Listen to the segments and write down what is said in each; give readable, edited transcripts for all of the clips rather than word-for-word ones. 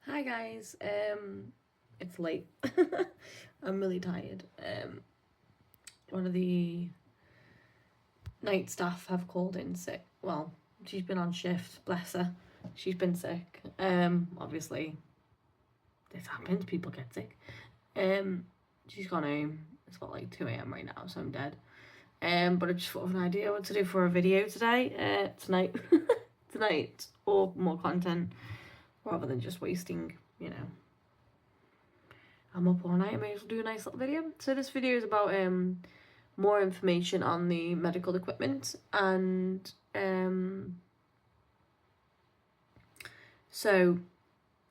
Hi guys, it's late. I'm really tired. One of the night staff have called in sick. Well, she's been on shift, bless her. She's been sick. Obviously this happens, people get sick. She's gone home. It's about like 2 a.m. right now, so I'm dead. But I just thought of an idea what to do for a video today, tonight, or more content, rather than just wasting, I'm up all night, I may as well do a nice little video. So this video is about more information on the medical equipment, and so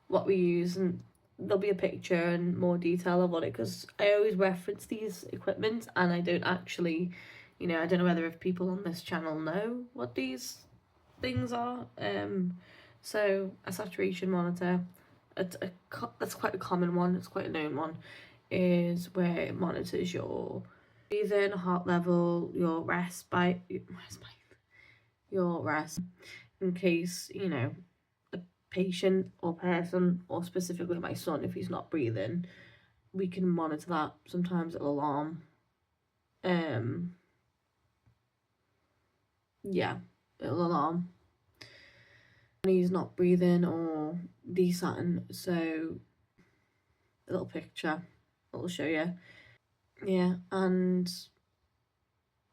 what we use, and there'll be a picture and more detail about it, because I always reference these equipment and I don't actually, I don't know whether if people on this channel know what these things are. So a saturation monitor, that's quite a common one, it's quite a known one, is where it monitors your breathing, heart level, your rest, in case, a patient or person, or specifically my son, if he's not breathing, we can monitor that. Sometimes it'll alarm. Yeah, it'll alarm when he's not breathing or desatting. So a little picture, it'll show you. Yeah, and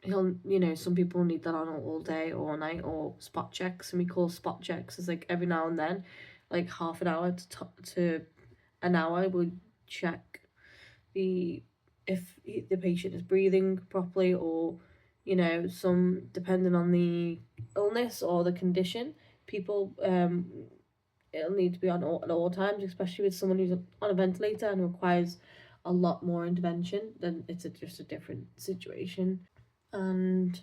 he'll, some people need that on all day or all night, or spot checks, and we call spot checks as like every now and then, like half an hour to an hour, we'll check if the patient is breathing properly, or some, depending on the illness or the condition, people it'll need to be on at all times, especially with someone who's on a ventilator and requires a lot more intervention. Then it's just a different situation. And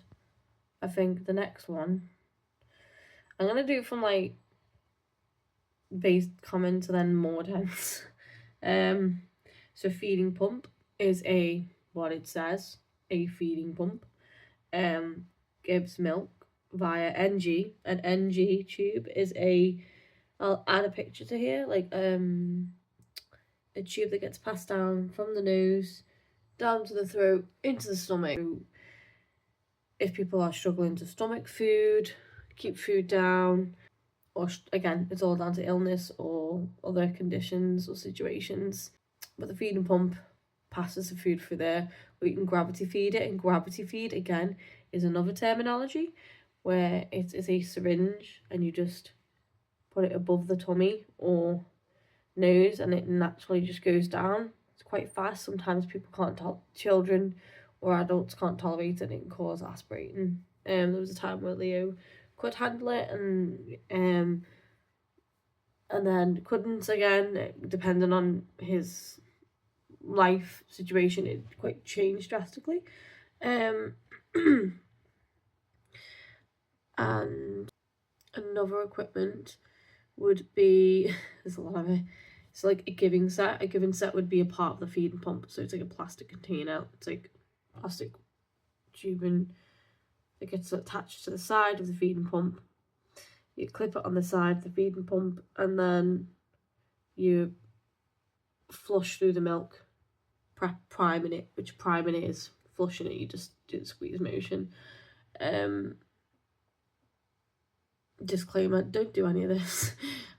I think the next one I'm gonna do from like base common to then more dense. So feeding pump is what it says, a feeding pump. Gives milk via NG. An NG tube is I'll add a picture to here, like a tube that gets passed down from the nose down to the throat into the stomach. If people are struggling to stomach food, keep food down, or again, it's all down to illness or other conditions or situations. But the feeding pump passes the food through there, or you can gravity feed it. And gravity feed, again, is another terminology where it is a syringe and you just put it above the tummy or nose and it naturally just goes down. It's quite fast. Sometimes people can't children or adults can't tolerate it, and it can cause aspirating. There was a time where Leo could handle it and then couldn't again, depending on his life situation. It quite changed drastically. And another equipment would be, there's a lot of it, it's like a giving set. A giving set would be a part of the feeding pump, so it's like a plastic container, it's like plastic tubing that gets attached to the side of the feeding pump. You clip it on the side of the feeding pump and then you flush through the milk, priming it, which priming it is flushing it. You just do the squeeze motion. Disclaimer, don't do any of this.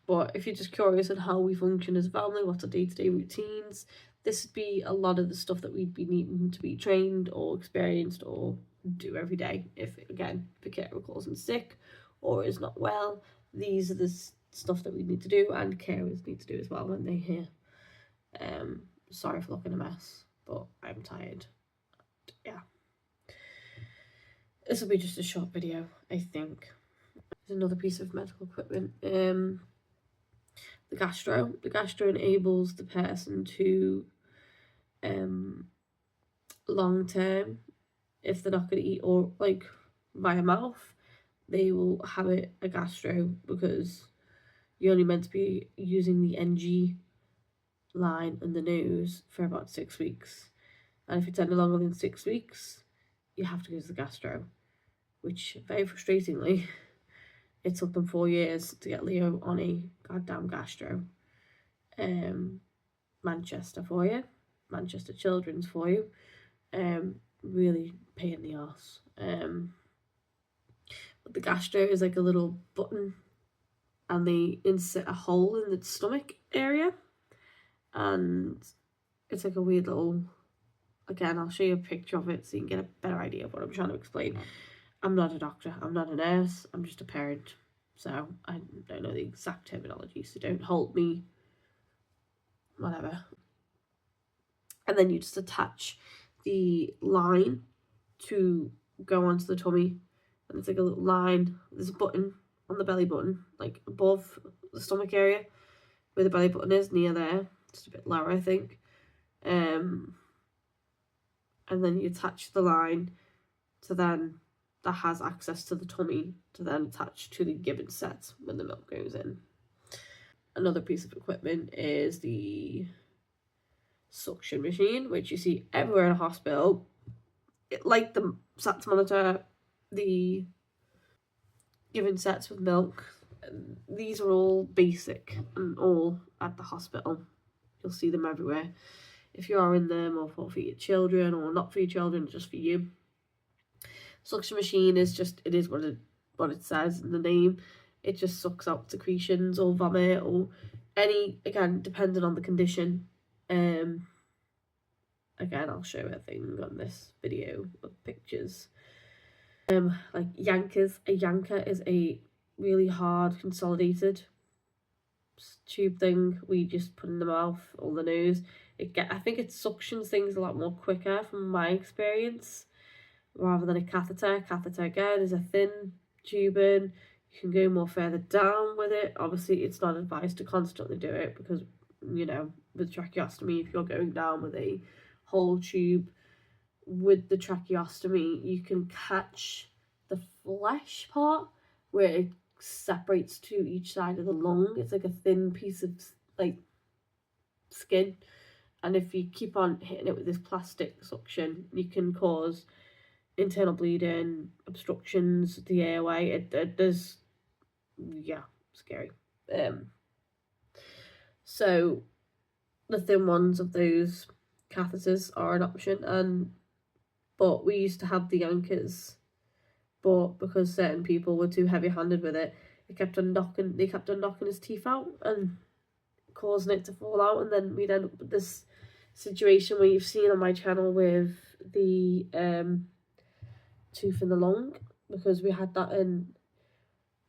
But if you're just curious on how we function as a family, what's our day-to-day routines, this would be a lot of the stuff that we'd be needing to be trained or experienced or do every day. If the carer calls in sick or is not well, these are the stuff that we need to do, and carers need to do as well when they're here. Sorry for looking a mess, but I'm tired. Yeah, this will be just a short video, I think. There's another piece of medical equipment. The gastro enables the person to long term, if they're not going to eat or like via mouth, they will have a gastro, because you're only meant to be using the NG line and the nose for about 6 weeks, and if it's any longer than 6 weeks, you have to go to the gastro, which very frustratingly, it took them 4 years to get Leo on a goddamn gastro. Manchester for you, Manchester Children's for you. Really pain in the arse. But the gastro is like a little button, and they insert a hole in the stomach area, and it's like a weird little. Again, I'll show you a picture of it so you can get a better idea of what I'm trying to explain. I'm not a doctor, I'm not a nurse, I'm just a parent, so I don't know the exact terminology, so don't hold me, whatever. And then you just attach the line to go onto the tummy, and it's like a little line. There's a button on the belly button, like above the stomach area where the belly button is, near there, just a bit lower, I think. And then you attach the line to then, that has access to the tummy, to then attach to the gibbon set when the milk goes in. Another piece of equipment is the suction machine, which you see everywhere in a hospital. Like the SATS monitor, the gibbon sets with milk, these are all basic and all at the hospital. You'll see them everywhere. If you are in them, or for your children, or not for your children, just for you. Suction machine is just, it is what it says in the name. It just sucks out secretions or vomit or any, again, depending on the condition. Again, I'll show a thing on this video of pictures. Like yankers. A yanker is a really hard consolidated tube thing we just put in the mouth or the nose. I think it suctions things a lot more quicker from my experience, rather than a catheter. Catheter, again, is a thin tubing. You can go more further down with it. Obviously, it's not advised to constantly do it because, you know, with tracheostomy, if you're going down with a whole tube, with the tracheostomy, you can catch the flesh part where it separates to each side of the lung. It's like a thin piece of like skin, and if you keep on hitting it with this plastic suction, you can cause internal bleeding, obstructions, the airway. It does, yeah, scary. So the thin ones of those catheters are an option, but we used to have the yankers, but because certain people were too heavy-handed with it, they kept on knocking his teeth out and causing it to fall out, and then we'd end up with this situation where you've seen on my channel with the tooth in the lung, because we had that in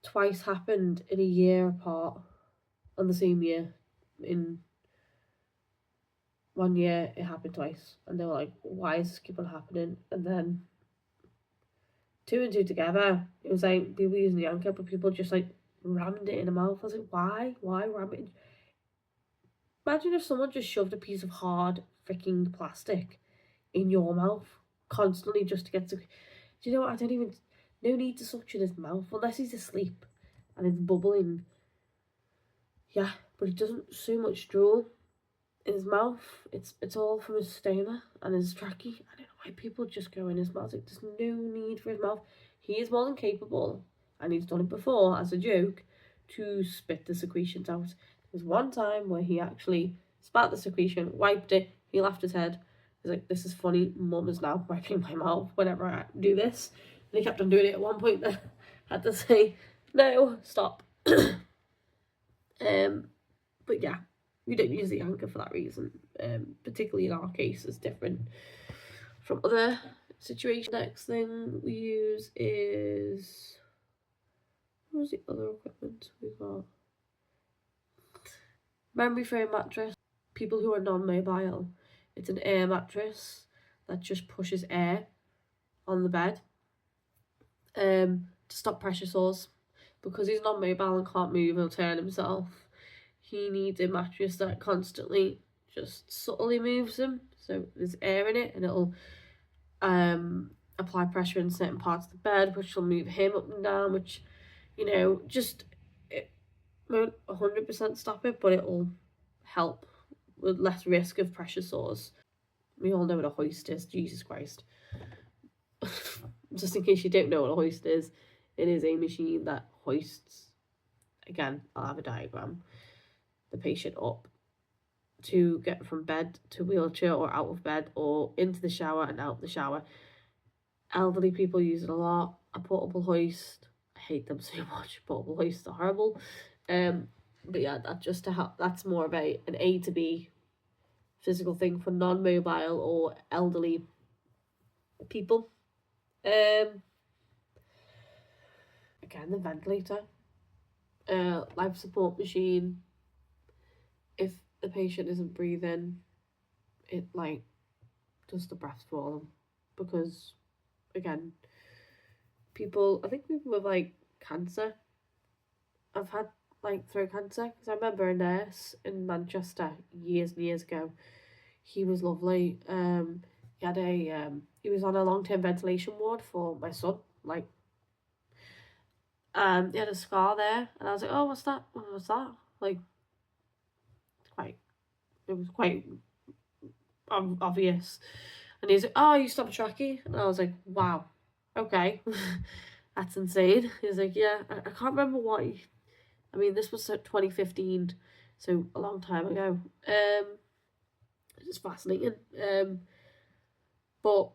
twice happened in a year apart, on the same year. In 1 year it happened twice, and they were like, why does this keep on happening? And then 2 and 2 together, it was like people using the yanker, but people just like rammed it in the mouth. I was like, why ram it? Imagine if someone just shoved a piece of hard freaking plastic in your mouth constantly just to get to. Do you know what? No need to suction his mouth unless he's asleep and it's bubbling. Yeah, but it doesn't so much drool in his mouth. It's all from his stoma and his trachea. I don't know why people just go in his mouth. Like, there's no need for his mouth. He is more than capable, and he's done it before as a joke, to spit the secretions out. There's one time where he actually spat the secretion, wiped it, he laughed his head. He's like, this is funny, Mum is now wiping my mouth whenever I do this. And he kept on doing it. At one point I had to say, no, stop. But yeah, we don't use the yanker for that reason. Particularly in our case, it's different from other situations. Next thing we use is, what was the other equipment we got? Memory foam mattress. People who are non-mobile, it's an air mattress that just pushes air on the bed to stop pressure sores. Because he's non-mobile and can't move or turn himself, he needs a mattress that constantly just subtly moves him, so there's air in it, and it'll apply pressure in certain parts of the bed, which will move him up and down, which, you know, just, it won't 100% stop it, but it'll help with less risk of pressure sores. We all know what a hoist is, Jesus Christ. Just in case you don't know what a hoist is, it is a machine that hoists, again, I'll have a diagram, the patient up to get from bed to wheelchair or out of bed or into the shower and out the shower. Elderly people use it a lot. A portable hoist, I hate them so much. Portable hoists are horrible. But yeah, that's just to help. That's more of an A to B physical thing for non-mobile or elderly people. Again, the ventilator, life support machine. If the patient isn't breathing, it like does the breath for them, because again, I think people with like cancer, I've had like throat cancer, because I remember a nurse in Manchester years and years ago. He was lovely. He had he was on a long-term ventilation ward for my son, like, he had a scar there, and I was like, oh, what's that? What's that? Like, it was quite obvious. And he's like, oh, you stopped trachea? And I was like, wow, okay. That's insane. He's like, yeah, I can't remember why. I mean, this was 2015, so a long time ago. It's fascinating. But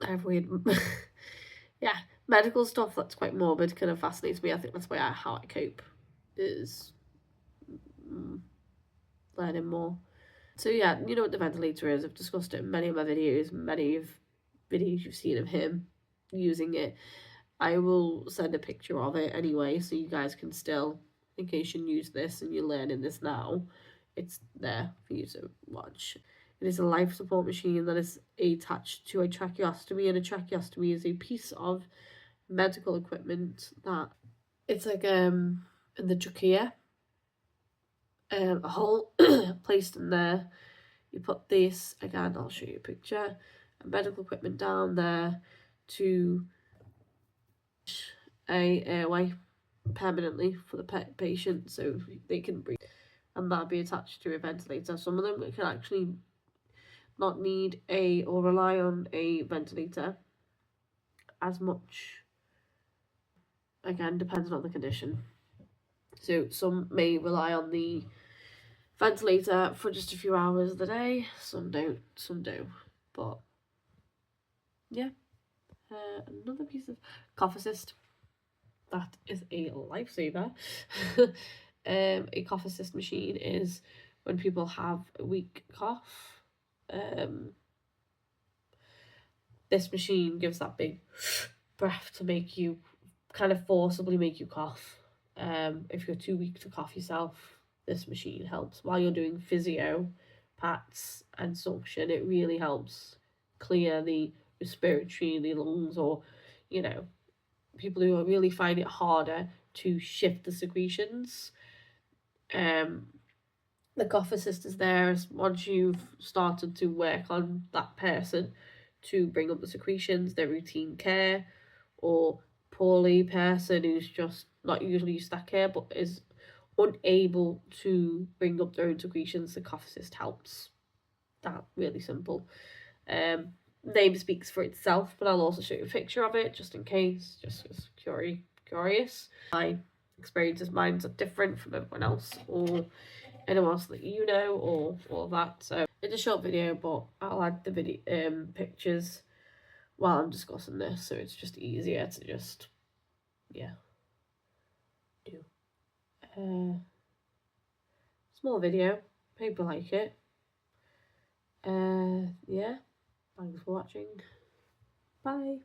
every yeah, medical stuff that's quite morbid kind of fascinates me. I think that's how I cope, is learning more. So yeah, you know what the ventilator is. I've discussed it in many of my videos, many of videos you've seen of him using it. I will send a picture of it anyway, so you guys can still, in case you use this and you're learning this now, it's there for you to watch. It is a life support machine that is attached to a tracheostomy, and a tracheostomy is a piece of medical equipment that it's like in the trachea, a hole placed in there. You put this, again, I'll show you a picture, medical equipment down there to a airway permanently for the patient so they can breathe, and that'll be attached to a ventilator. Some of them can actually not need or rely on a ventilator as much, again depending on the condition. So some may rely on the ventilator for just a few hours of the day, some don't, some do. But yeah, another piece of cough assist, that is a lifesaver. A cough assist machine is when people have a weak cough. This machine gives that big breath to make you kind of forcibly make you cough. If you're too weak to cough yourself, this machine helps. While you're doing physio, pats and suction, it really helps clear the respiratory, the lungs, or, you know, people who really find it harder to shift the secretions. The cough assist is there once you've started to work on that person to bring up the secretions, their routine care, or poorly person who's just not usually used to that care but is unable to bring up their own secretions. The cough assist helps. That really simple. Name speaks for itself, but I'll also show you a picture of it just in case, just as curious. My experiences, mine are different from everyone else or anyone else that you know, or all of that. So it's a short video, but I'll add the video pictures while I'm discussing this, so it's just easier to just do. Small video, hope you like it. Yeah, thanks for watching. Bye.